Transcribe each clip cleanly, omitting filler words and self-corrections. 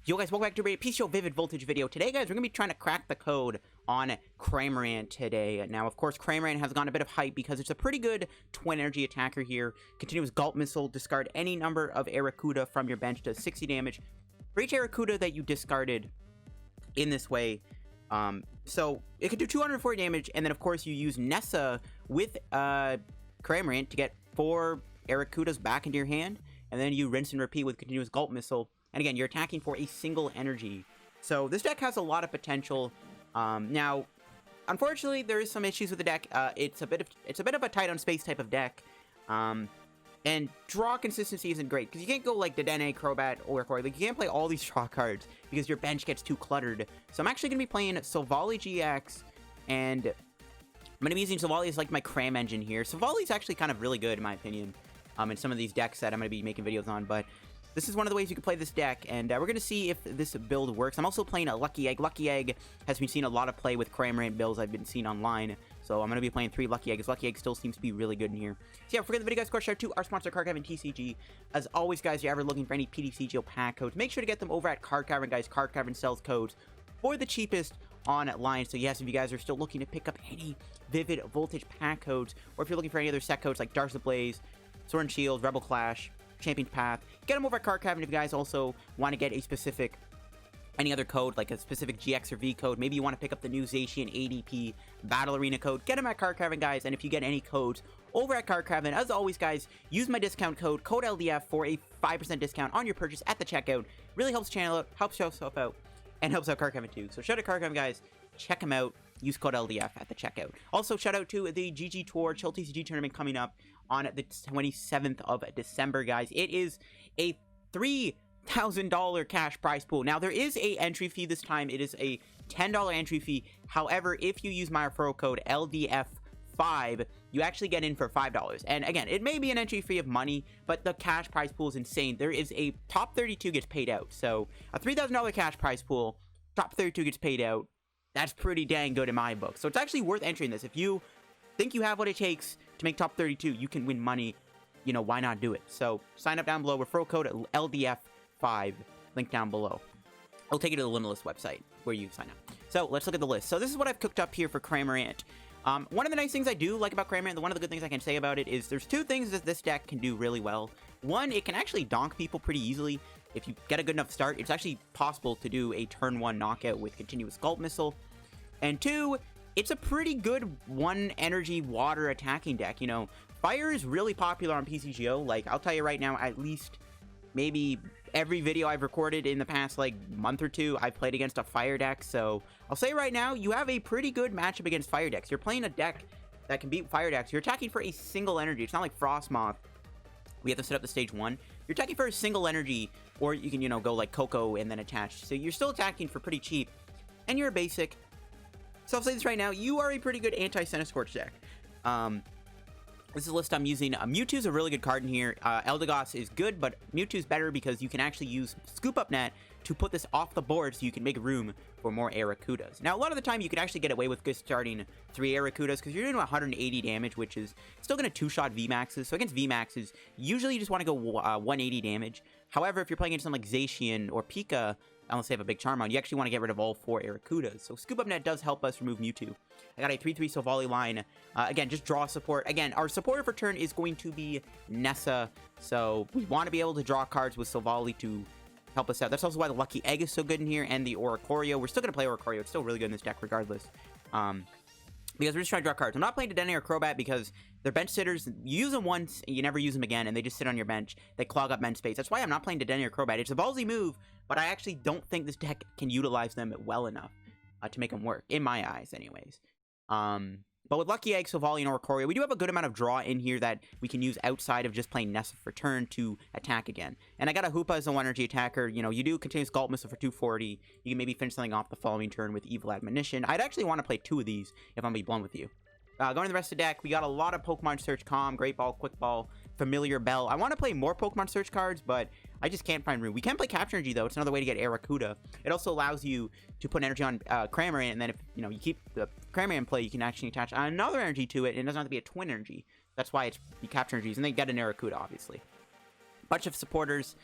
Yo guys, welcome back to a PTCGO Vivid Voltage video. Today guys, we're going to be trying to crack the code on Cramorant today. Now of course Cramorant has gone a bit of hype because it's a pretty good twin energy attacker here. Continuous Gulp Missile, discard any number of Arrokuda from your bench, does 60 damage for each Arrokuda that you discarded in this way. So it can do 240 damage, and then of course you use Nessa with Cramorant to get 4 Arrokudas back into your hand, and then you rinse and repeat with Continuous Gulp Missile. And again, you're attacking for a single energy. So this deck has a lot of potential. Now, unfortunately, there is some issues with the deck. It's a bit of a tight on space type of deck. And draw consistency isn't great because you can't go like Dedenne, Crobat, or Oricorio. Like you can't play all these draw cards because your bench gets too cluttered. So I'm actually gonna be playing Silvally-GX, and I'm gonna be using Silvally as like my cram engine here. Silvally's actually kind of really good in my opinion. In some of these decks that I'm gonna be making videos on, but this is one of the ways you can play this deck, and we're going to see if this build works. I'm also playing a Lucky Egg. Lucky Egg has been seen a lot of play with Cramorant builds I've been seeing online, so I'm going to be playing 3 Lucky Eggs. Lucky Egg still seems to be really good in here. So yeah, forget the video guys, shout out to our sponsor, Card Cavern TCG. As always guys, if you're ever looking for any PTCGO pack codes, make sure to get them over at Card Cavern guys. Card Cavern sells codes for the cheapest online. So yes, if you guys are still looking to pick up any Vivid Voltage pack codes, or if you're looking for any other set codes like Darks Ablaze, Sword and Shield, Rebel Clash, Champion's Path, get them over at Card Cavern. If you guys also want to get a specific, any other code, like a specific GX or V code, maybe you want to pick up the new Zacian ADP Battle Arena code, get them at Card Cavern, guys. And if you get any codes over at Card Cavern, as always, guys, use my discount code LDF for a 5% discount on your purchase at the checkout. Really helps the channel out, helps yourself out, and helps out Card Cavern too. So shout out to Card Cavern, guys. Check them out. Use code LDF at the checkout. Also, shout out to the GG Tour Chill TCG tournament coming up on the 27th of December, guys. It is a $3,000 cash prize pool. Now, there is a entry fee this time. It is a $10 entry fee. However, if you use my referral code LDFFIVE, you actually get in for $5. And again, it may be an entry fee of money, but the cash prize pool is insane. There is a top 32 gets paid out. So, a $3,000 cash prize pool, top 32 gets paid out. That's pretty dang good in my book. So it's actually worth entering this. If you think you have what it takes to make top 32, you can win money. You know, why not do it? So sign up down below. Referral code LDF5. Link down below. I'll take you to the Limitless website where you sign up. So let's look at the list. So this is what I've cooked up here for Cramorant. One of the nice things I do like about Cramorant, one of the good things I can say about it is there's 2 things that this deck can do really well. One, it can actually donk people pretty easily. If you get a good enough start, it's actually possible to do a turn 1 knockout with Continuous Gulp Missile. And 2, it's a pretty good 1 energy water attacking deck. You know, fire is really popular on PTCGO. Like, I'll tell you right now, at least maybe every video I've recorded in the past, like, month or 2, I've played against a fire deck. So, I'll say right now, you have a pretty good matchup against fire decks. You're playing a deck that can beat fire decks. You're attacking for a single energy. It's not like Frostmoth. We have to set up the stage 1. You're attacking for a single energy, or you can, you know, go like Coco and then attach. So you're still attacking for pretty cheap, and you're a basic. So I'll say this right now, you are a pretty good anti-Centiskorch deck. This is a list I'm using. Mewtwo's a really good card in here. Eldegoss is good, but Mewtwo's better because you can actually use Scoop Up Net to put this off the board so you can make room for more Arrokudas. Now, a lot of the time, you can actually get away with just starting 3 Arrokudas because you're doing 180 damage, which is still going to 2-shot VMAXs. So against VMAXs, usually you just want to go 180 damage. However, if you're playing against something like Zacian or Pika, unless they have a big charm on, you actually want to get rid of all 4 Arrokudas. So Scoop Up Net does help us remove Mewtwo. I got a 3-3 Silvally line. Again, just draw support. Again, our supporter for turn is going to be Nessa. So we want to be able to draw cards with Silvally to help us out. That's also why the Lucky Egg is so good in here, and the Oricorio. We're still going to play Oricorio. It's still really good in this deck regardless. Because we're just trying to draw cards. I'm not playing Dedenne or Crobat because they're bench sitters. You use them once, and you never use them again, and they just sit on your bench. They clog up bench space. That's why I'm not playing Dedenne or Crobat. It's a ballsy move, but I actually don't think this deck can utilize them well enough to make them work, in my eyes anyways. But with Lucky Egg, Silvally, and Oricorio, we do have a good amount of draw in here that we can use outside of just playing Nessa for turn to attack again. And I got a Hoopa as a 1 energy attacker. You know, you do Continuous Gulp Missile for 240. You can maybe finish something off the following turn with Evil Admonition. I'd actually want to play 2 of these if I'm going to be blunt with you. Going to the rest of the deck, we got a lot of Pokemon Search Calm, Great Ball, Quick Ball, Familiar Bell. I want to play more Pokemon Search cards, but I just can't find room. We can play Capture Energy, though. It's another way to get Arrokuda. It also allows you to put energy on Cramorant, and then if you know you keep the Cramorant in play, you can actually attach another energy to it, and it doesn't have to be a twin energy. That's why it's Capture Energies, and they get an Arrokuda, obviously. Bunch of supporters.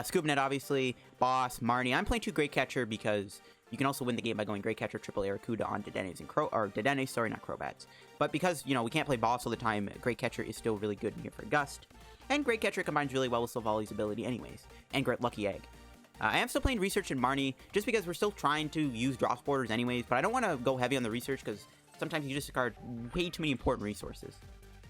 Scoop Up Net, obviously. Boss, Marnie. I'm playing 2 Great Catcher because you can also win the game by going Great Catcher, triple Arrokuda on Dedenes and Dedenes, sorry, not Crobats. But because, you know, we can't play Boss all the time, Great Catcher is still really good in here for Gust. And Great Catcher combines really well with Silvally's ability anyways. And Great Lucky Egg. I am still playing Research and Marnie, just because we're still trying to use drop borders anyways, but I don't want to go heavy on the Research, because sometimes you just discard way too many important resources.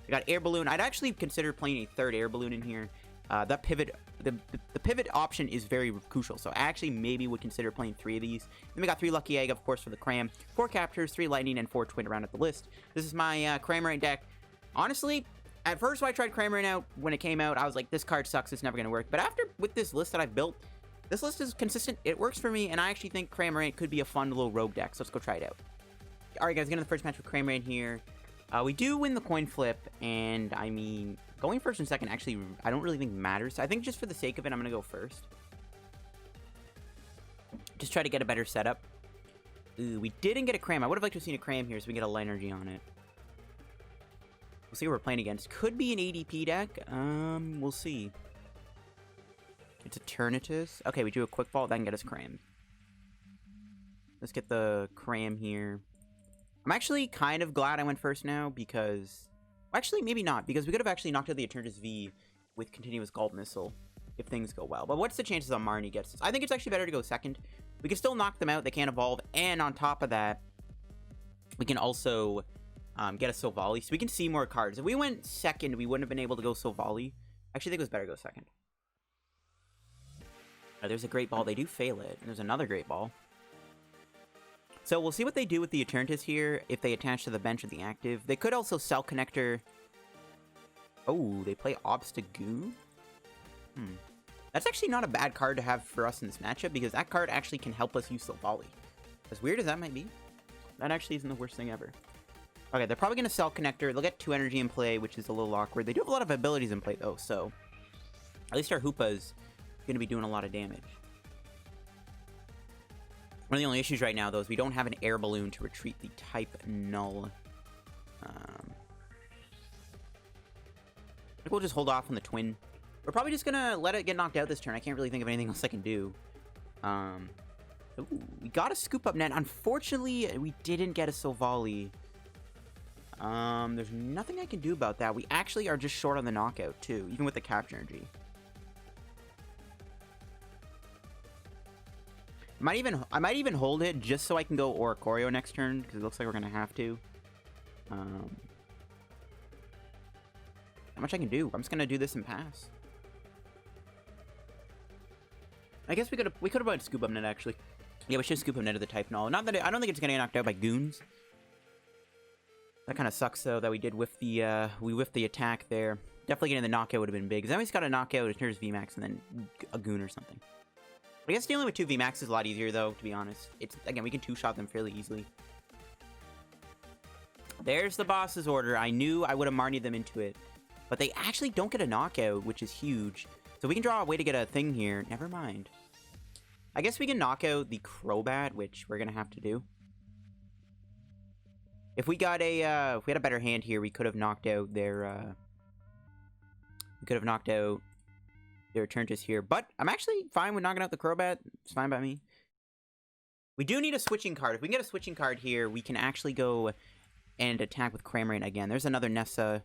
I got Air Balloon. I'd actually consider playing a 3rd Air Balloon in here. That pivot, the pivot option is very crucial, so I actually maybe would consider playing 3 of these. Then we got 3 Lucky Egg, of course, for the Cram, 4 Captures, 3 Lightning, and 4 Twin around at the list. This is my Cramorant deck. Honestly, at first when I tried Cramorant out, when it came out, I was like, this card sucks, it's never going to work. But after, with this list that I've built, this list is consistent, it works for me, and I actually think Cramorant could be a fun little rogue deck, so let's go try it out. Alright guys, getting the first match with Cramorant here. We do win the coin flip, and I mean, going first and second actually, I don't really think matters. I think just for the sake of it, I'm going to go first. Just try to get a better setup. Ooh, we didn't get a Cram. I would have liked to have seen a Cram here so we can get a Light Energy on it. We'll see what we're playing against. Could be an ADP deck. We'll see. It's Eternatus. Okay, we do a Quick Ball. That can get us Cram. Let's get the Cram here. I'm actually kind of glad I went first now because... Well, actually, maybe not, because we could have actually knocked out the Eternatus V with Continuous Gulp Missile if things go well. But what's the chances on Marnie gets this? I think it's actually better to go second. We can still knock them out. They can't evolve. And on top of that, we can also get a Silvally. So we can see more cards. If we went second, we wouldn't have been able to go Silvally. I actually think it was better to go second. There's a Great Ball. They do fail it. And there's another Great Ball. So we'll see what they do with the Eternatus here, if they attach to the bench of the active. They could also Cell Connector. Oh, they play Obstagoon? That's actually not a bad card to have for us in this matchup, because that card actually can help us use Silvally. As weird as that might be, that actually isn't the worst thing ever. Okay, they're probably going to Cell Connector. They'll get 2 energy in play, which is a little awkward. They do have a lot of abilities in play, though, so... At least our Hoopa's going to be doing a lot of damage. One of the only issues right now, though, is we don't have an Air Balloon to retreat the type Null. I think we'll just hold off on the Twin. We're probably just gonna let it get knocked out this turn. I can't really think of anything else I can do. Ooh, we got a Scoop Up Net. Unfortunately, we didn't get a Silvally. There's nothing I can do about that. We actually are just short on the knockout, too, even with the Capture Energy. I might even hold it just so I can go Oricorio next turn, because it looks like we're gonna have to. Not much I can do. I'm just gonna do this and pass. I guess we could have bought Scoop Up Net actually. Yeah, we should Scoop Up Net of the type Null. Not that I don't think it's gonna get knocked out by goons. That kind of sucks though that we did whiff the we whiffed the attack there. Definitely getting the knockout would have been big. Because then we just got a knockout, it turns VMAX, and then a goon or something. I guess dealing with 2 VMAX is a lot easier, though, to be honest. It's, again, we can 2-shot them fairly easily. There's the boss's order. I knew I would have Marnied them into it. But they actually don't get a knockout, which is huge. So we can draw a way to get a thing here. Never mind. I guess we can knock out the Crobat, which we're going to have to do. If we got a, if we had a better hand here, we could have knocked out their, their Eternatus here, but I'm actually fine with knocking out the Crobat. It's fine by me. We do need a switching card. If we can get a switching card here, we can actually go and attack with Cramorant again. There's another Nessa.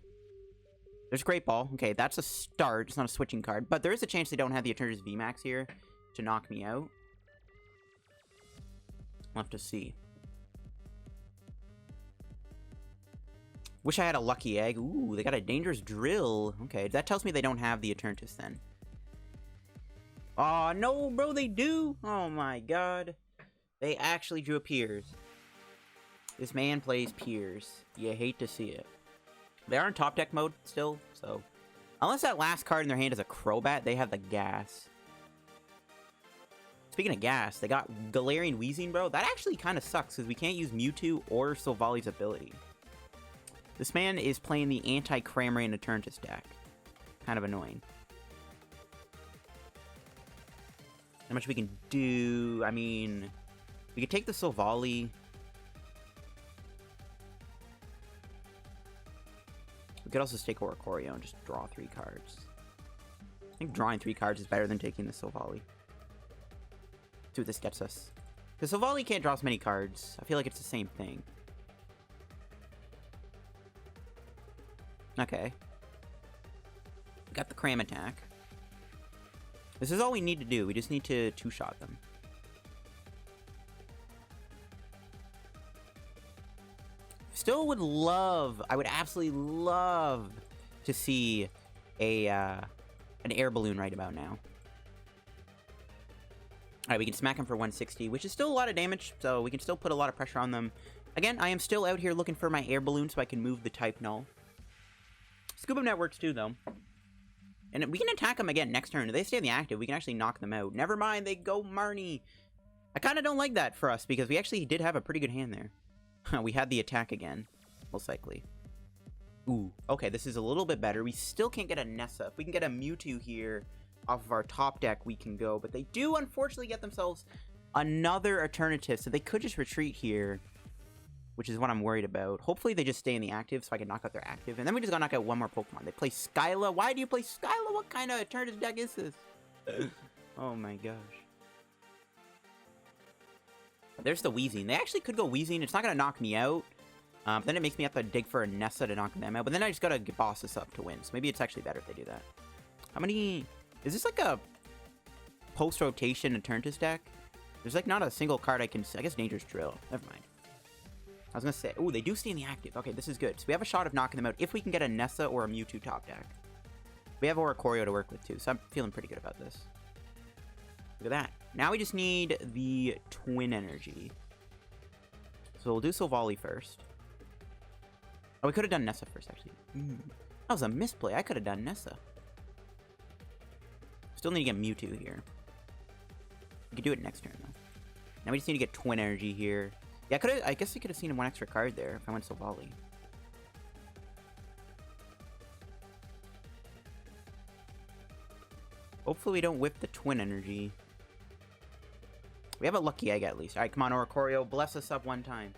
There's Great Ball. Okay, that's a start. It's not a switching card, but there is a chance they don't have the Eternatus VMAX here to knock me out. We'll have to see. Wish I had a Lucky Egg. Ooh, they got a Dangerous Drill. Okay, that tells me they don't have the Eternatus then. Aw, no, bro, they do! Oh my god. They actually drew a Piers. This man plays Piers. You hate to see it. They are in top deck mode still, so... Unless that last card in their hand is a Crobat, they have the gas. Speaking of gas, they got Galarian Weezing, bro. That actually kind of sucks, because we can't use Mewtwo or Silvally's ability. This man is playing the anti-Cramorant Eternatus deck. Kind of annoying. How much we can do? I mean, we could take the Silvally. We could also stake Oricorio and just draw 3 cards. think drawing 3 cards is better than taking the Silvally. See what this gets us. Because Silvally can't draw as many cards. I feel like it's the same thing. Okay. Got the Cram attack. This is all we need to do. We just need to 2-shot them. Still would love, I would absolutely love to see an Air Balloon right about now. Alright, we can smack him for 160, which is still a lot of damage, so we can still put a lot of pressure on them. Again, I am still out here looking for my Air Balloon so I can move the type Null. Scoop Up Net works too, though. And we can attack them again next turn. If they stay in the active, we can actually knock them out. Never mind, they go Marnie. I kind of don't like that for us, because we actually did have a pretty good hand there. We had the attack again, most likely. Ooh, okay, this is a little bit better. We still can't get a Nessa. If we can get a Mewtwo here off of our top deck, we can go. But they do, unfortunately, get themselves another Eternatus, so they could just retreat here, which is what I'm worried about. Hopefully, they just stay in the active so I can knock out their active. And then we just gotta knock out one more Pokemon. They play Skyla. Why do you play Skyla? What kind of Eternatus deck is this? Oh my gosh. There's the Weezing. They actually could go Weezing. It's not going to knock me out. Then it makes me have to dig for a Nessa to knock them out. But then I just got to boss this up to win. So maybe it's actually better if they do that. How many... Is this like a post-rotation Eternatus deck? There's like not a single card I can... I guess Dangerous Drill. Never mind. I was going to say... Oh, they do stay in the active. Okay, this is good. So we have a shot of knocking them out if we can get a Nessa or a Mewtwo top deck. We have Oricorio to work with too. So I'm feeling pretty good about this. Look at that. Now we just need the Twin Energy. So we'll do Silvally first. Oh, we could have done Nessa first, actually. That was a misplay. I could have done Nessa. Still need to get Mewtwo here. We could do it next turn, though. Now we just need to get Twin Energy here. Yeah, I guess I could have seen one extra card there if I went Silvally. Hopefully we don't whip the Twin Energy. We have a Lucky Egg at least. Alright, come on, Oricorio. Bless us up one time.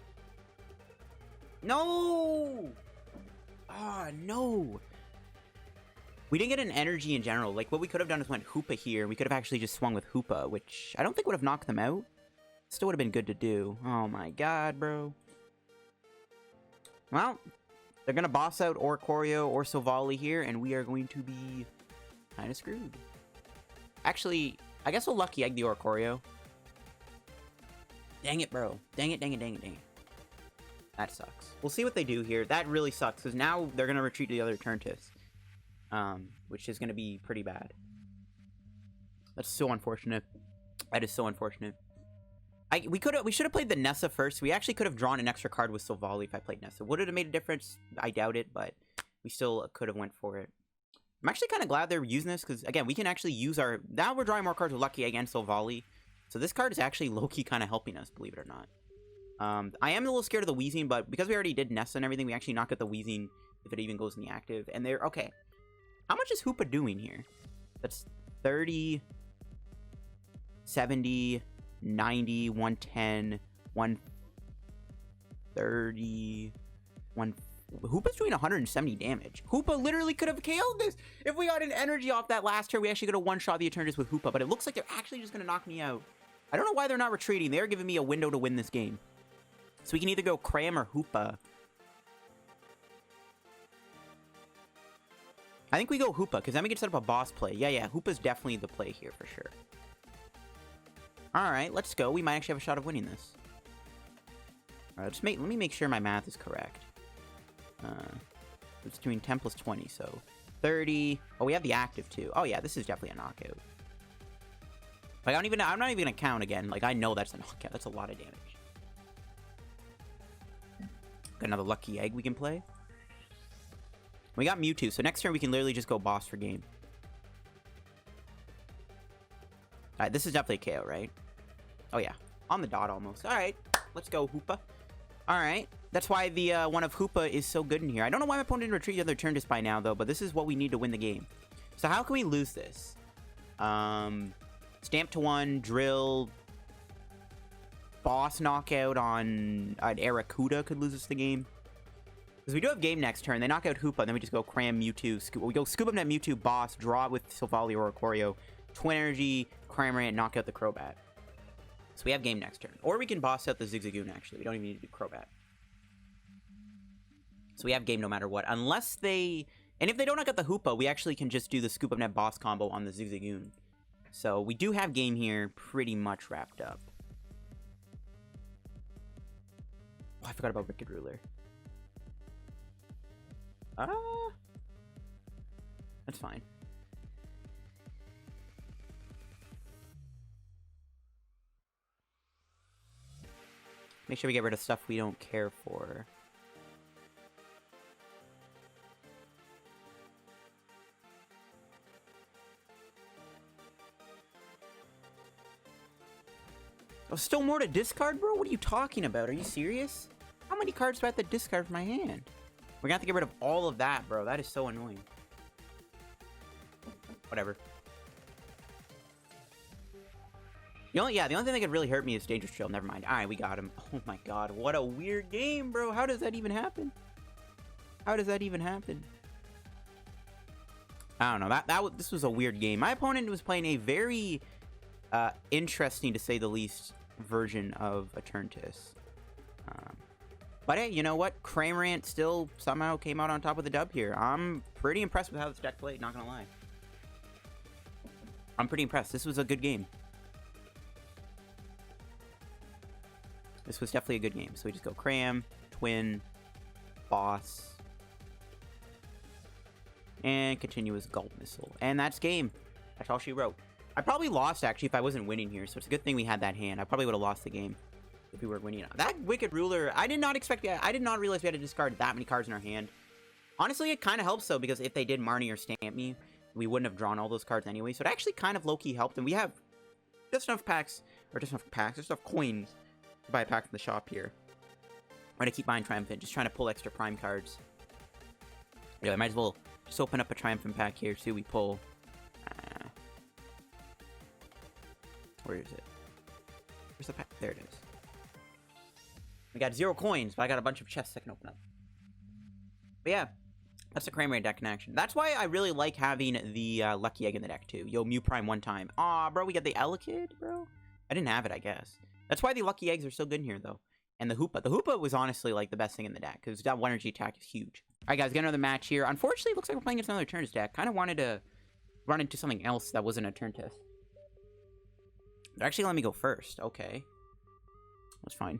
No! Ah, no! We didn't get an energy in general. Like, what we could have done is went Hoopa here. We could have actually just swung with Hoopa, which I don't think would have knocked them out. Still would have been good to do. Oh my god, bro. Well, they're going to boss out Oricorio or Silvally here, and we are going to be kind of screwed. Actually, I guess we'll Lucky Egg the Oricorio. Dang it, bro. Dang it, dang it, dang it, dang it. That sucks. We'll see what they do here. That really sucks, because now they're going to retreat to the other Eternatus. Which is going to be pretty bad. That's so unfortunate. That is so unfortunate. We should have played the Nessa first. We actually could have drawn an extra card with Silvally if I played Nessa. Would it have made a difference? I doubt it, but we still could have went for it. I'm actually kind of glad they're using this, because, again, we can actually use our... Now we're drawing more cards with Lucky Egg and Silvally. So this card is actually low-key kind of helping us, believe it or not. I am a little scared of the Weezing, but because we already did Nessa and everything, we actually knock out the Weezing if it even goes in the active. And they're... Okay. How much is Hoopa doing here? That's 30, 70, 90, 110, 130, 1... Hoopa's doing 170 damage. Hoopa literally could have KO'd this. If we got an energy off that last turn, we actually could have one-shot the Eternatus with Hoopa, but it looks like they're actually just going to knock me out. I don't know why they're not retreating. They're giving me a window to win this game. So we can either go Cram or Hoopa. I think we go Hoopa, because then we can set up a boss play. Yeah, Hoopa's definitely the play here for sure. Alright, let's go. We might actually have a shot of winning this. Alright, let me make sure my math is correct. It's doing 10 plus 20, so 30. Oh, we have the active too. Oh yeah, this is definitely a knockout. Like, I'm not even gonna count again. Like, I know that's a knockout. That's a lot of damage. Got another Lucky Egg we can play. We got Mewtwo, so next turn we can literally just go boss for game. Alright, this is definitely a KO, right? Oh yeah, on the dot almost. Alright, let's go, Hoopa. Alright, that's why the one of Hoopa is so good in here. I don't know why my opponent didn't retreat the other turn just by now, though, but this is what we need to win the game. So how can we lose this? Stamp to 1, drill, boss knockout on Arrokuda could lose us the game. Because we do have game next turn. They knock out Hoopa, then we just go Cram, Mewtwo. We go Scoop Up Net Mewtwo, Boss, draw with Silvally or Oricorio, Twin Energy, Cramorant, knock out the Crobat. So we have game next turn. Or we can boss out the Zigzagoon, actually. We don't even need to do Crobat. So we have game no matter what. Unless they... And if they don't knock out the Hoopa, we actually can just do the Scoop Up Net Boss combo on the Zigzagoon. So we do have game here pretty much wrapped up. Oh, I forgot about Wicked Ruler. That's fine. Make sure we get rid of stuff we don't care for. Oh, still more to discard, bro? What are you talking about? Are you serious? How many cards do I have to discard from my hand? We're gonna have to get rid of all of that, bro. That is so annoying. Whatever. The only thing that could really hurt me is Dangerous Trail. Never mind. Alright, we got him. Oh my god, what a weird game, bro. How does that even happen? How does that even happen? I don't know. This was a weird game. My opponent was playing a very interesting, to say the least, version of Eternatus. But hey, you know what? Cramorant still somehow came out on top with the dub here. I'm pretty impressed with how this deck played, not gonna lie. I'm pretty impressed. This was a good game. This was definitely a good game. So we just go Cram, Twin, Boss, and continuous Gulp Missile. And that's game. That's all she wrote. I probably lost, actually, if I wasn't winning here. So it's a good thing we had that hand. I probably would have lost the game if we were winning. That Wicked Ruler, I did not realize we had to discard that many cards in our hand. Honestly, it kind of helps, though, because if they did Marnie or Stamp me, we wouldn't have drawn all those cards anyway. So it actually kind of low-key helped. And we have just enough coins to buy a pack from the shop here. I'm going to keep buying Triumphant, just trying to pull extra Prime cards. Yeah, I might as well just open up a Triumphant pack here, see what we pull. Where is it? Where's the pack? There it is. We got 0 coins, but I got a bunch of chests I can open up. But yeah, that's the Cramorant deck in action. That's why I really like having the Lucky Egg in the deck, too. Yo, Mew Prime one time. Aw, bro, we got the Elekid, bro? I didn't have it, I guess. That's why the Lucky Eggs are so good in here, though. And the Hoopa. The Hoopa was honestly, like, the best thing in the deck, because that 1 energy attack is huge. Alright, guys, get another match here. Unfortunately, it looks like we're playing against another Eternatus deck. Kind of wanted to run into something else that wasn't a Eternatus. They're actually letting me go first. Okay. That's fine.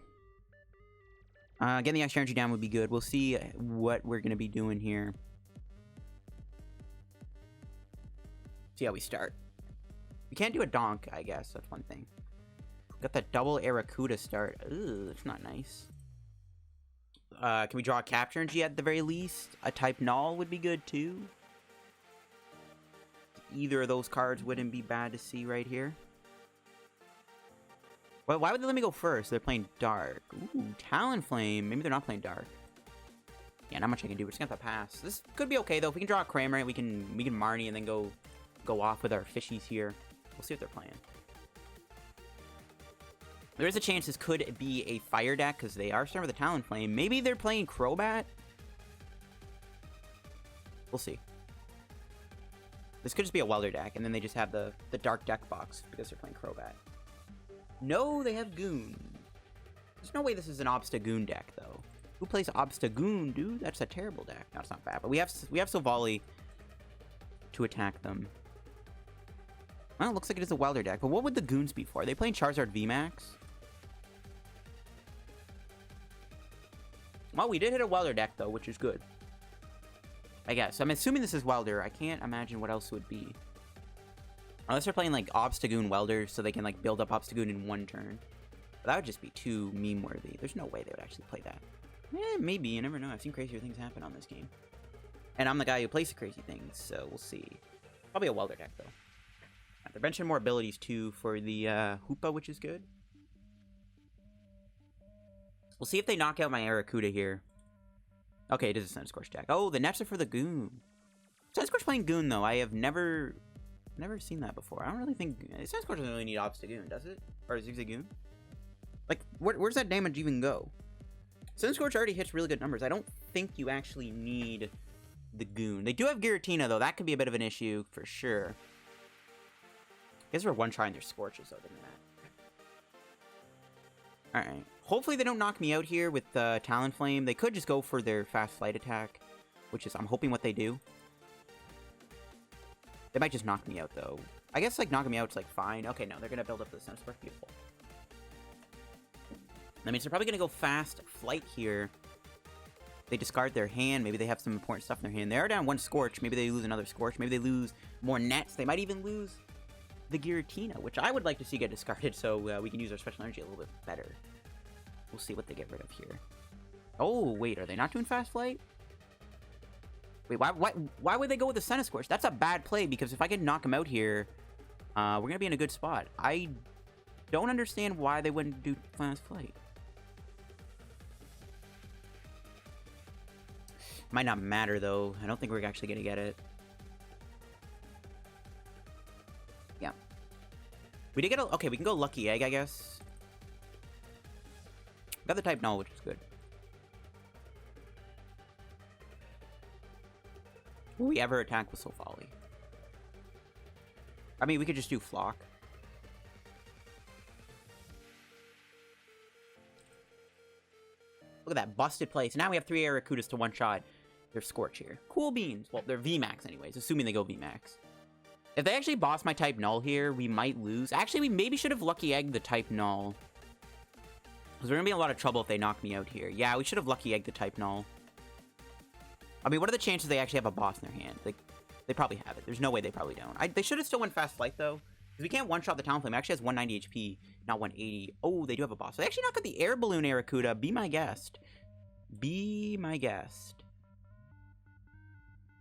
Getting the extra energy down would be good. We'll see what we're going to be doing here. See how we start. We can't do a donk, I guess. That's one thing. Got that double Arrokuda start. Ooh, that's not nice. Can we draw a Capture Energy at the very least? A type Null would be good, too. Either of those cards wouldn't be bad to see right here. Well, why would they let me go first? They're playing Dark. Ooh, Talonflame. Maybe they're not playing Dark. Yeah, not much I can do. We're just gonna have to pass. This could be okay though. If we can draw a Cramorant, we can Marnie and then go off with our fishies here. We'll see what they're playing. There is a chance this could be a fire deck because they are starting with a Talonflame. Maybe they're playing Crobat. We'll see. This could just be a Welder deck, and then they just have the Dark deck box because they're playing Crobat. No, they have Goon. There's no way this is an Obstagoon deck, though. Who plays Obstagoon, dude? That's a terrible deck. No, it's not bad, but we have Silvally to attack them. Well, it looks like it is a Welder deck, but what would the Goons be for? Are they playing Charizard VMAX? Well, we did hit a Welder deck, though, which is good. I guess. I'm assuming this is Welder. I can't imagine what else it would be. Unless they're playing, like, Obstagoon Welder, so they can, like, build up Obstagoon in 1 turn. But that would just be too meme-worthy. There's no way they would actually play that. Eh, maybe. You never know. I've seen crazier things happen on this game. And I'm the guy who plays the crazy things, so we'll see. Probably a Welder deck, though. They're benching more abilities, too, for the Hoopa, which is good. We'll see if they knock out my Arrokuda here. Okay, it is a Centiskorch deck. Oh, the nets are for the Goon. Centiskorch playing Goon, though. I have never seen that before. I don't really think... Centiskorch doesn't really need Obstagoon, does it? Or Zigzagoon? Like, where's that damage even go? Centiskorch already hits really good numbers. I don't think you actually need the Goon. They do have Giratina, though. That could be a bit of an issue, for sure. I guess we're one-trying their Scorches, other than that. Alright. Hopefully they don't knock me out here with Talonflame. They could just go for their fast flight attack, which is, I'm hoping, what they do. They might just knock me out, though. I guess, like, knocking me out is, like, fine. Okay, no, they're going to build up the Centiskorch. Beautiful. That means they're probably going to go fast flight here. They discard their hand. Maybe they have some important stuff in their hand. They are down one Scorch. Maybe they lose another Scorch. Maybe they lose more nets. They might even lose the Giratina, which I would like to see get discarded so we can use our special energy a little bit better. We'll see what they get rid of here. Oh, wait. Are they not doing fast flight? Wait, why would they go with the Centiskorch? That's a bad play, because if I can knock them out here, we're going to be in a good spot. I don't understand why they wouldn't do fast flight. Might not matter, though. I don't think we're actually going to get it. Yeah. We did get a... Okay, we can go Lucky Egg, I guess. Got the type Null, which is good. Will we ever attack with Silvally? I mean, we could just do Flock. Look at that busted play. So now we have 3 Arrokudas to one-shot their Scorch here. Cool beans. Well, they're VMAX anyways, assuming they go VMAX. If they actually boss my type Null here, we might lose. Actually, we maybe should have Lucky Egg the type Null. Because we're going to be in a lot of trouble if they knock me out here. Yeah, we should have Lucky Egg the type Null. I mean, what are the chances they actually have a boss in their hand? They probably have it. There's no way they probably don't. They should have still went fast flight, though. Because we can't one-shot the Talonflame. It actually has 190 HP, not 180. Oh, they do have a boss. So they actually knock out the Air Balloon Arrokuda. Be my guest. Be my guest.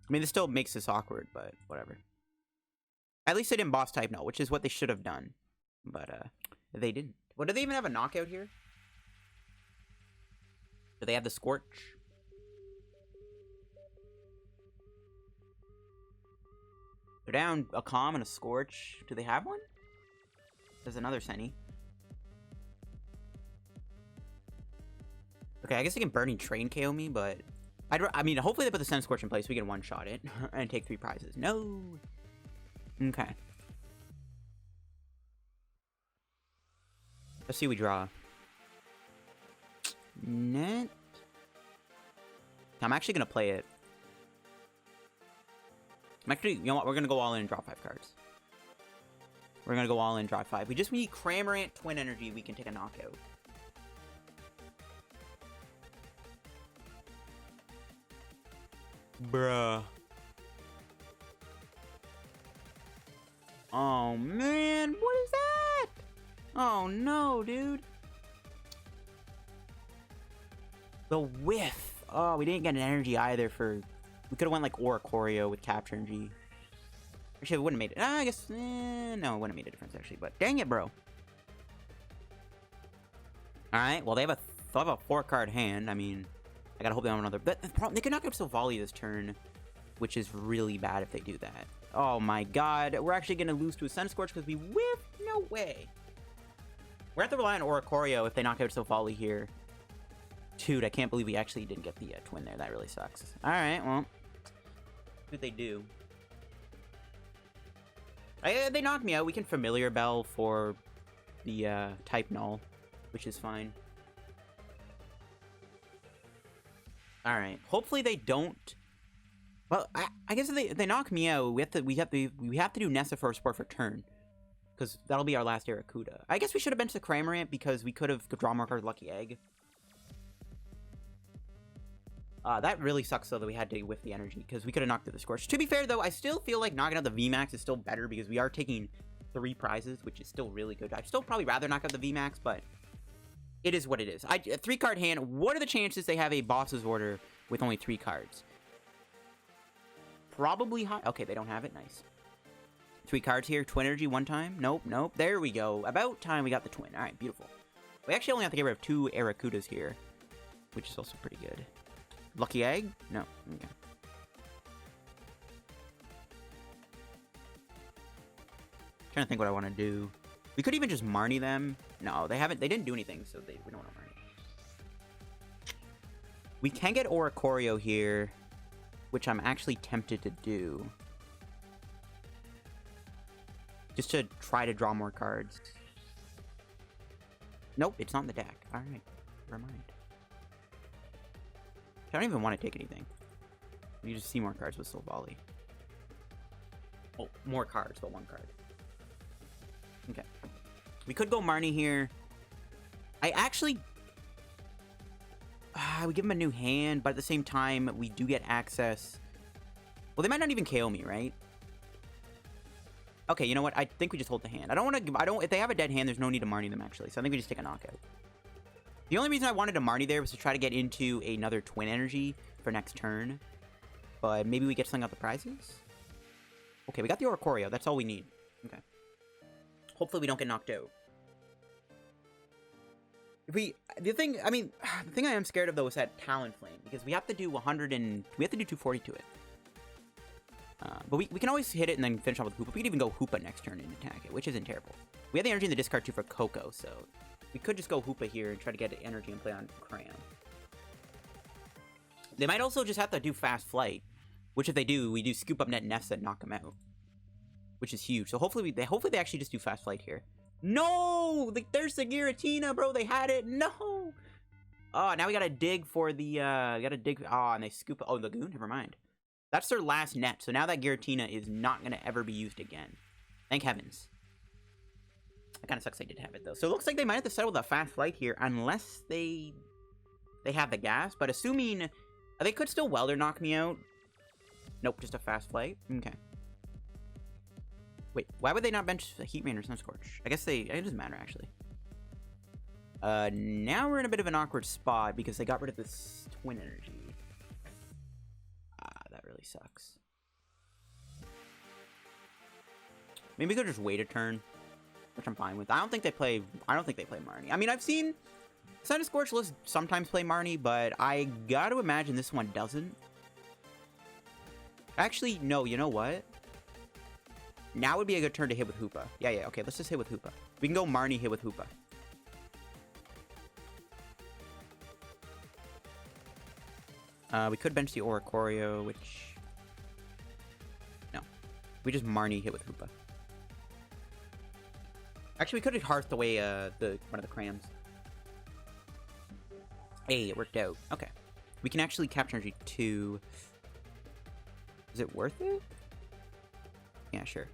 I mean, this still makes this awkward, but whatever. At least they didn't boss type Null, which is what they should have done. But, they didn't. Well, do they even have a knockout here? Do they have the Scorch? They're down a Calm and a Scorch. Do they have one? There's another Seni. Okay, I guess they can Burning Train KO me, but... I mean, hopefully they put the Centiskorch in place so we can one-shot it and take 3 prizes. No! Okay. Let's see what we draw. Net. I'm actually going to play it. I'm actually, you know what? We're going to go all in and draw 5 cards. We're going to go all in and draw 5. We just need Cramorant Twin Energy. We can take a knockout. Bruh. Oh, man. What is that? Oh, no, dude. The whiff. Oh, we didn't get an energy either for... We could have went like Oricorio with Capture Energy. Actually, it wouldn't have made it. I guess... no, it wouldn't have made a difference, actually. But dang it, bro. Alright, well, they have a 4-card hand. I mean... I gotta hope they don't have another... But the problem, they could knock out Silvally this turn, which is really bad if they do that. Oh my god. We're actually gonna lose to a Centiskorch because we whiffed? No way. We're gonna have to rely on Oricorio if they knock out Silvally here. Dude, I can't believe we actually didn't get the twin there. That really sucks. Alright, well. What they do? They knocked me out. We can Familiar Bell for the type Null, which is fine. Alright, hopefully they don't... Well, I guess if they knock me out, we have to do Nessa for a support for turn. Because that'll be our last Arrokuda. I guess we should have benched the Cramorant because we could have drawn more cards Lucky Egg. That really sucks, though, that we had to whiff the energy, because we could have knocked out the Scorch. To be fair, though, I still feel like knocking out the VMAX is still better, because we are taking 3 prizes, which is still really good. I'd still probably rather knock out the VMAX, but it is what it is. A 3-card hand, what are the chances they have a boss's order with only 3 cards? Probably high. Okay, they don't have it. Nice. 3 cards here. Twin Energy 1 time. Nope, nope. There we go. About time we got the twin. All right, beautiful. We actually only have to get rid of 2 Arrokudas here, which is also pretty good. Lucky Egg? No. Okay. Trying to think what I want to do. We could even just Marnie them. No, they haven't. They didn't do anything, so we don't want to Marnie. We can get Oricorio here, which I'm actually tempted to do. Just to try to draw more cards. Nope, it's not in the deck. Alright, never mind. I don't even want to take anything. You just see more cards with Silvally. Oh, more cards, but one card. Okay. We could go Marnie here. I actually... we give him a new hand, but at the same time, we do get access. Well, they might not even KO me, right? Okay, you know what? I think we just hold the hand. I don't want to... If they have a dead hand, there's no need to Marnie them, actually. So I think we just take a knockout. The only reason I wanted to Marnie there was to try to get into another Twin Energy for next turn. But maybe we get something out the prizes? Okay, we got the Oricorio. That's all we need. Okay. Hopefully we don't get knocked out. The thing I am scared of, though, is that Talonflame. Because we have to do 240 to it. But we can always hit it and then finish off with Hoopa. We can even go Hoopa next turn and attack it, which isn't terrible. We have the energy in the discard, too, for Koko, so... We could just go Hoopa here and try to get energy and play on Cram. They might also just have to do Fast Flight. Which, if they do, we do Scoop Up Net Nessa and knock them out. Which is huge. So hopefully they actually just do Fast Flight here. No! There's the Giratina, bro. They had it. No! Oh, now we gotta dig for the... Oh, and they scoop... Oh, Lagoon? Never mind. That's their last net. So now that Giratina is not gonna ever be used again. Thank heavens. That kind of sucks they didn't have it, though. So it looks like they might have to settle the Fast Flight here, unless they have the gas. But assuming... They could still Welder knock me out. Nope, just a Fast Flight. Okay. Wait, why would they not bench a Heat Rain or Centiskorch? I guess it doesn't matter, actually. Now we're in a bit of an awkward spot, because they got rid of this Twin Energy. That really sucks. Maybe we could just wait a turn. Which I'm fine with. I don't think they play Marnie. I mean, I've seen Centiskorch sometimes play Marnie, but I gotta imagine this one doesn't. Actually, no, you know what? Now would be a good turn to hit with Hoopa. Yeah, okay, let's just hit with Hoopa. We can go Marnie hit with Hoopa. We could bench the Oricorio, which... No. We just Marnie hit with Hoopa. Actually, we could have hearthed away one of the Crams. Hey, it worked out. Okay. We can actually capture energy 2. Is it worth it? Yeah, sure.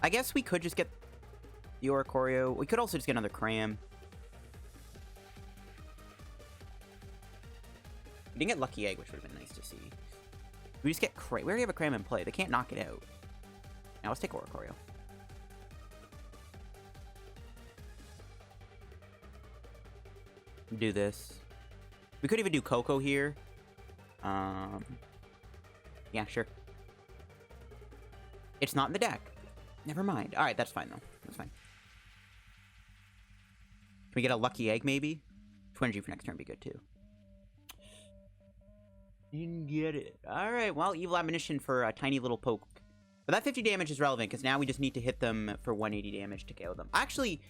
I guess we could just get the Oricorio. We could also just get another Cram. We didn't get Lucky Egg, which would have been nice to see. We just get Cram. We already have a Cram in play. They can't knock it out. Now let's take Oricorio. Do this. We could even do Koko here. Yeah, sure. It's not in the deck. Never mind. Alright, that's fine, though. That's fine. Can we get a Lucky Egg, maybe? Twin Energy for next turn would be good, too. Didn't get it. Alright, well, Evil Admonition for a tiny little poke. But that 50 damage is relevant, because now we just need to hit them for 180 damage to KO them. Actually,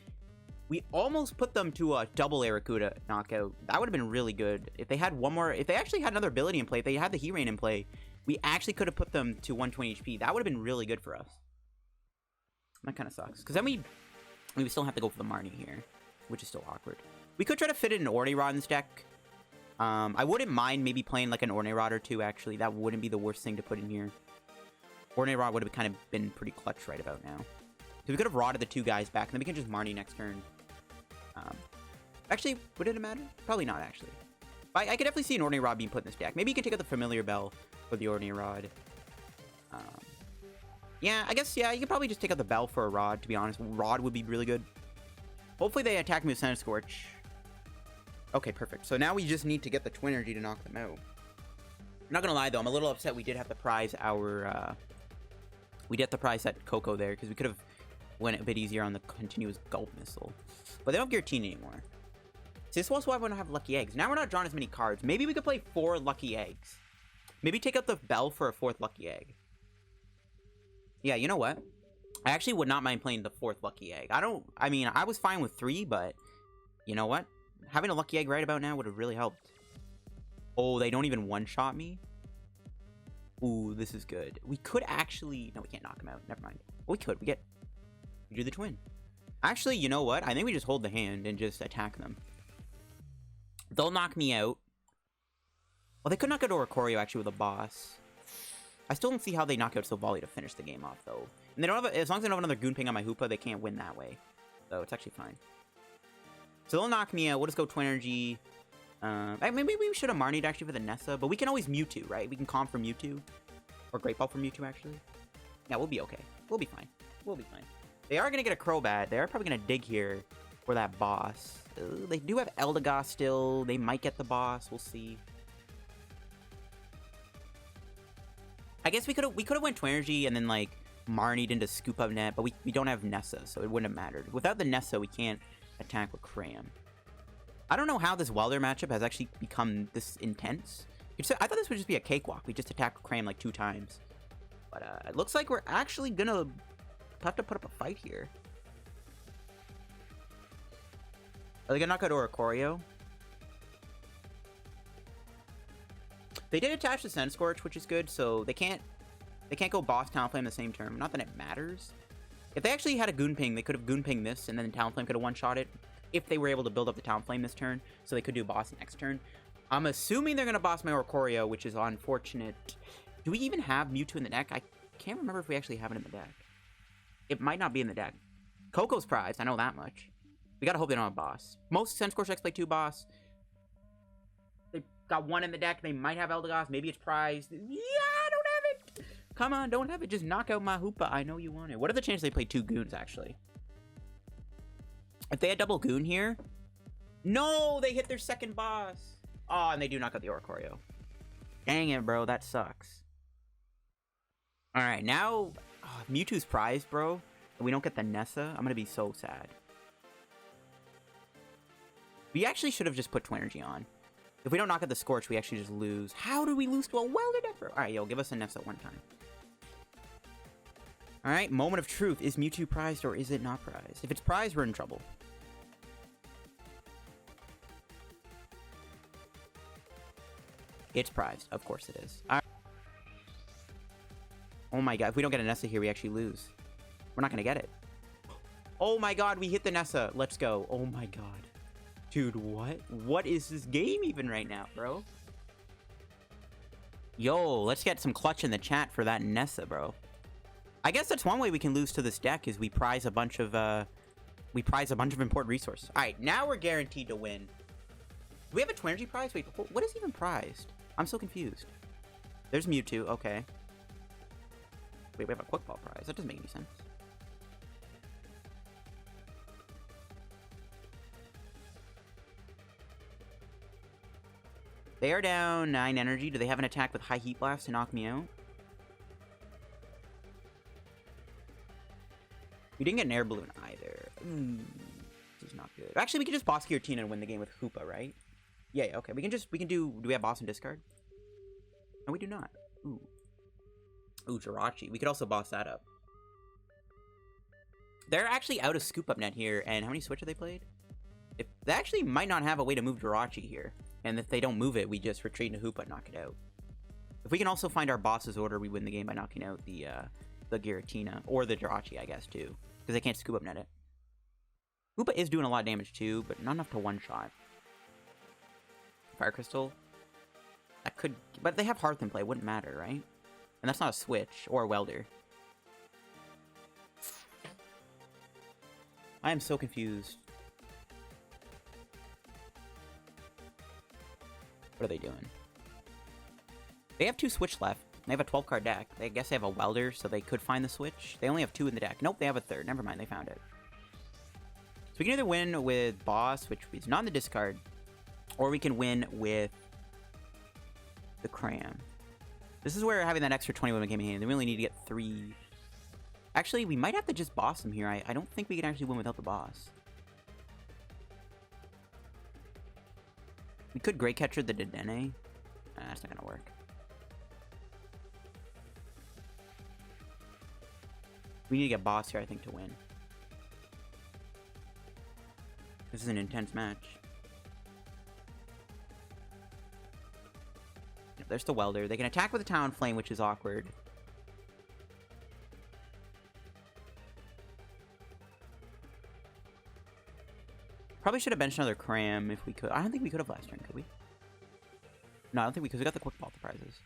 we almost put them to a double Arrokuda knockout. That would have been really good. If they had one more... If they actually had another ability in play, if they had the Heat Rain in play, we actually could have put them to 120 HP. That would have been really good for us. That kind of sucks. Because then we still have to go for the Marnie here, which is still awkward. We could try to fit in an Ornirod in this deck. I wouldn't mind maybe playing like an Ornirod or two, actually. That wouldn't be the worst thing to put in here. Ornirod would have kind of been pretty clutch right about now. So we could have rotted the two guys back, and then we can just Marnie next turn. Actually, would it matter? Probably not, actually. I could definitely see an Ornirod being put in this deck. Maybe you can take out the Familiar Bell for the Ornirod. Yeah, I guess, yeah, you could probably just take out the Bell for a Rod, to be honest. Rod would be really good. Hopefully they attack me with Centiskorch. Okay, perfect. So now we just need to get the Twin Energy to knock them out. I'm not gonna lie, though. I'm a little upset we did have to prize our, we did have to prize that Koko there, because we could have went a bit easier on the continuous Gulp Missile. But they don't have Giratina anymore. See, this is also why we don't have Lucky Eggs. Now we're not drawing as many cards. Maybe we could play 4 Lucky Eggs. Maybe take out the Bell for a 4th Lucky Egg. Yeah, you know what? I actually would not mind playing the 4th Lucky Egg. I was fine with 3, but you know what? Having a Lucky Egg right about now would have really helped. Oh, they don't even one-shot me? Ooh, this is good. We could actually... No, we can't knock him out. Never mind. Oh, we could. We do the twin. Actually, you know what? I think we just hold the hand and just attack them. They'll knock me out. Well, they could knock out Oricorio, actually, with a boss. I still don't see how they knock out Silvally to finish the game off, though. And they don't have as long as they don't have another Goon Ping on my Hoopa, they can't win that way. So it's actually fine. So they'll knock me out. We'll just go Twin Energy. Maybe we should have Marnied actually for the Nessa, but we can always Mewtwo, right? We can Calm for Mewtwo. Or Great Ball for Mewtwo, actually. Yeah, we'll be okay. We'll be fine. We'll be fine. They are going to get a Crobat. They are probably going to dig here for that boss. They do have Eldegoss still. They might get the boss. We'll see. I guess we could have went Twin Energy and then, like, Marnied into Scoop Up Net, but we don't have Nessa, so it wouldn't have mattered. Without the Nessa, we can't attack with Cram. I don't know how this Welder matchup has actually become this intense. I thought this would just be a cakewalk. We just attack Cram like 2 times. But it looks like we're actually gonna have to put up a fight here. Are they gonna knock out Oricorio? They did attach the Centiskorch, which is good, so they can't go Boss Talonflame the same turn. Not that it matters. If they actually had a Goon Ping, they could have Goon Pinged this, and then Talonflame could have one-shot it. If they were able to build up the Talonflame this turn, so they could do boss next turn. I'm assuming they're going to boss my Oricorio, which is unfortunate. Do we even have Mewtwo in the deck? I can't remember if we actually have it in the deck. It might not be in the deck. Coco's prized, I know that much. We gotta hope they don't have boss. Most Centiskorch decks play 2 boss. They got 1 in the deck. They might have Eldegoss. Maybe it's prized. Yeah, I don't have it. Come on, don't have it. Just knock out my Hoopa. I know you want it. What are the chances they play 2 Goons, actually? If they had double Goon here... No! They hit their second boss! Oh, and they do knock out the Oricorio. Dang it, bro. That sucks. Alright, now... Oh, Mewtwo's prized, bro. And we don't get the Nessa. I'm gonna be so sad. We actually should have just put Twin Energy on. If we don't knock out the Scorch, we actually just lose. How do we lose to a Welder deck, bro? Alright, yo, give us a Nessa one time. Alright, moment of truth. Is Mewtwo prized or is it not prized? If it's prized, we're in trouble. It's prized. Of course it is. All right. Oh my god. If we don't get a Nessa here, we actually lose. We're not going to get it. Oh my god. We hit the Nessa. Let's go. Oh my god. Dude, what? What is this game even right now, bro? Yo, let's get some clutch in the chat for that Nessa, bro. I guess that's one way we can lose to this deck is we prize a bunch of important resources. All right, now we're guaranteed to win. Do we have a Twin Energy prize? Wait, what is even prized? I'm so confused. There's Mewtwo, okay. Wait, we have a Quick Ball prize. That doesn't make any sense. They are down 9 energy. Do they have an attack with High Heat Blast to knock me out? We didn't get an Air Balloon either. This is not good. Actually, we can just boss Giratina and win the game with Hoopa, right? Yeah, okay. We can do we have boss and discard? No, we do not. Ooh, Jirachi. We could also boss that up. They're actually out of Scoop Up Net here, and how many Switch have they played? If they actually might not have a way to move Jirachi here, and if they don't move it, we just retreat into Hoopa and knock it out. If we can also find our boss's order, we win the game by knocking out the Giratina, or the Jirachi, I guess, too, because they can't Scoop Up Net it. Hoopa is doing a lot of damage, too, but not enough to one-shot. Fire Crystal. That could... But they have Hearth in play. It wouldn't matter, right? And that's not a Switch or a Welder. I am so confused. What are they doing? They have 2 Switch left. They have a 12-card deck. I guess they have a Welder, so they could find the Switch. They only have 2 in the deck. Nope, they have a 3rd. Never mind, they found it. So we can either win with Boss, which is not in the discard, or we can win with the Cram. This is where having that extra 20 women came in handy. They really need to get 3. Actually, we might have to just boss them here. I don't think we can actually win without the boss. We could Great Catcher the Dedenne. That's not gonna work. We need to get boss here, I think, to win. This is an intense match. There's the Welder. They can attack with a Talonflame, which is awkward. Probably should have benched another Cram if we could. I don't think we could have last turn, could we? No, I don't think we could. We got the Quick Ball prizes.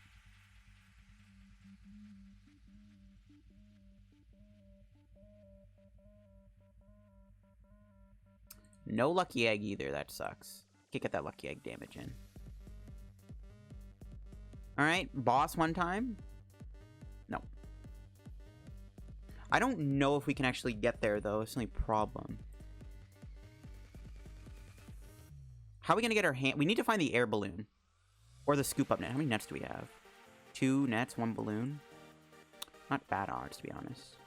No Lucky Egg either. That sucks. Can't get that Lucky Egg damage in. Alright, boss one time. No. I don't know if we can actually get there, though. It's the only problem. How are we going to get our hand? We need to find the Air Balloon. Or the Scoop Up Net. How many nets do we have? 2 nets, 1 balloon. Not bad odds, to be honest.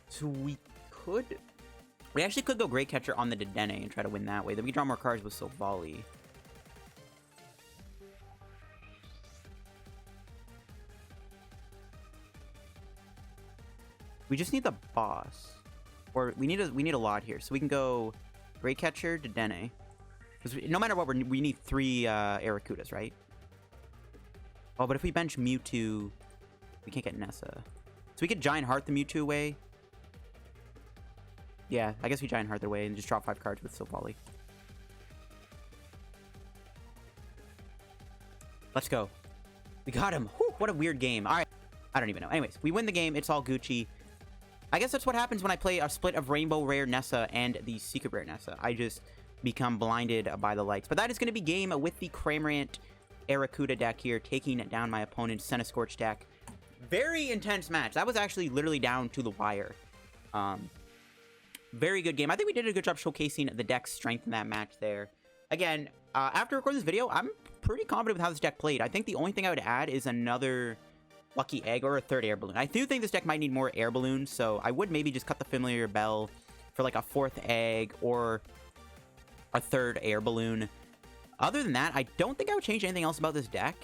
So we actually could go Great Catcher on the Dedenne and try to win that way. Then we draw more cards with Silvally. We just need the boss. Or we need a lot here. So we can go Great Catcher, Dedenne. Because no matter what, we need 3 Arrokudas, right? Oh, but if we bench Mewtwo, we can't get Nessa. So we could Giant Heart the Mewtwo away. Yeah, I guess we Giant Heart their way and just drop 5 cards with Silvally. Let's go. We got him. Whew, what a weird game. All right. I don't even know. Anyways, we win the game. It's all Gucci. I guess that's what happens when I play a split of Rainbow Rare Nessa and the Secret Rare Nessa. I just become blinded by the lights. But that is going to be game with the Cramorant Arrokuda deck here, taking down my opponent's Centiskorch deck. Very intense match. That was actually literally down to the wire. Very good game. I think we did a good job showcasing the deck's strength in that match there. Again, after recording this video, I'm pretty confident with how this deck played. I think the only thing I would add is another Lucky Egg or a 3rd Air Balloon. I do think this deck might need more Air Balloons, so I would maybe just cut the Familiar Bell for like a 4th Egg or a 3rd Air Balloon. Other than that, I don't think I would change anything else about this deck.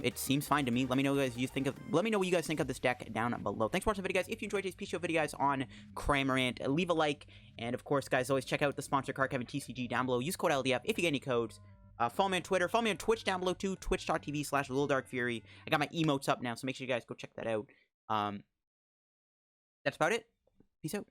It seems fine to me. Let me know what you guys think of this deck down below. Thanks for watching the video, guys. If you enjoyed today's PTCGO video, guys, on Cramorant, leave a like. And of course, guys, always check out the sponsor card, Kevin TCG, down below. Use code LDF if you get any codes. Follow me on Twitter. Follow me on Twitch down below too. Twitch.tv/LittleDarkFury. I got my emotes up now, so make sure you guys go check that out. That's about it. Peace out.